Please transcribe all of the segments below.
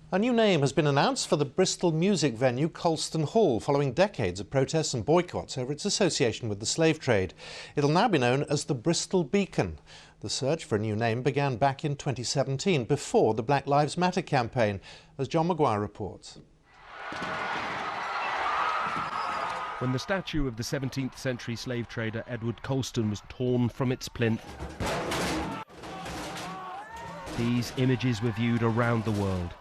A new name has been announced for the Bristol music venue Colston Hall following decades of protests and boycotts over its association with the slave trade. It'll now be known as the Bristol Beacon. The search for a new name began back in 2017, before the Black Lives Matter campaign, as John Maguire reports. When the statue of the 17th century slave trader Edward Colston was torn from its plinth, these images were viewed around the world.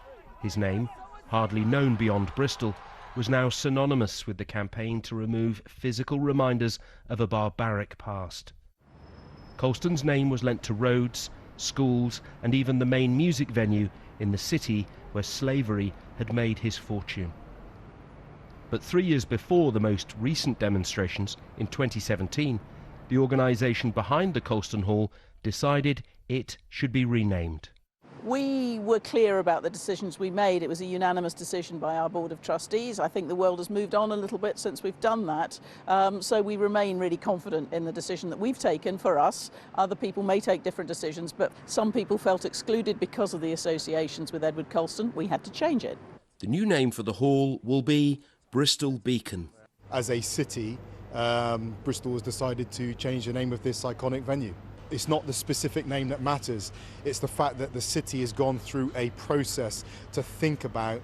His name, hardly known beyond Bristol, was now synonymous with the campaign to remove physical reminders of a barbaric past. Colston's name was lent to roads, schools and even the main music venue in the city where slavery had made his fortune. But 3 years before the most recent demonstrations, in 2017, the organisation behind the Colston Hall decided it should be renamed. We were clear about the decisions we made. It was a unanimous decision by our Board of Trustees. I think the world has moved on a little bit since we've done that. So we remain really confident in the decision that we've taken for us. Other people may take different decisions, but some people felt excluded because of the associations with Edward Colston. We had to change it. The new name for the hall will be Bristol Beacon. As a city, Bristol has decided to change the name of this iconic venue. It's not the specific name that matters, it's the fact that the city has gone through a process to think about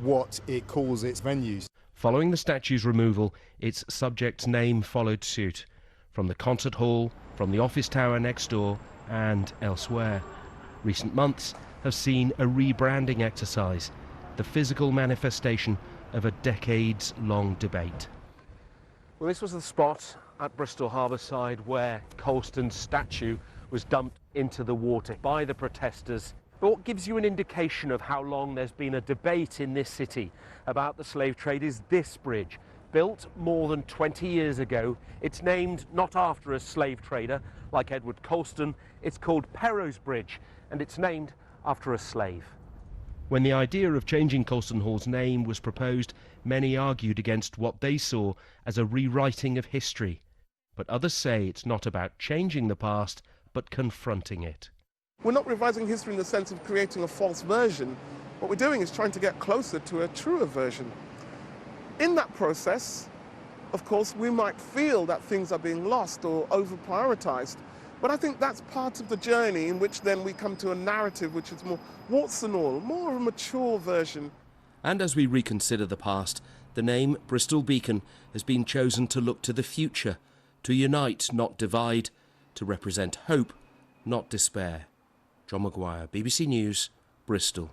what it calls its venues. Following the statue's removal, its subject's name followed suit, from the concert hall, from the office tower next door and elsewhere. Recent months have seen a rebranding exercise, the physical manifestation of a decades-long debate. Well, this was the spot at Bristol Harbourside where Colston's statue was dumped into the water by the protesters. But what gives you an indication of how long there's been a debate in this city about the slave trade is this bridge. Built more than 20 years ago, it's named not after a slave trader like Edward Colston, it's called Perrot's Bridge, and it's named after a slave. When the idea of changing Colston Hall's name was proposed, many argued against what they saw as a rewriting of history. But others say it's not about changing the past, but confronting it. We're not revising history in the sense of creating a false version. What we're doing is trying to get closer to a truer version. In that process, of course, we might feel that things are being lost or over-prioritized. But I think that's part of the journey in which then we come to a narrative which is more warts and all, more of a mature version. And as we reconsider the past, the name Bristol Beacon has been chosen to look to the future, to unite, not divide, to represent hope, not despair. John Maguire, BBC News, Bristol.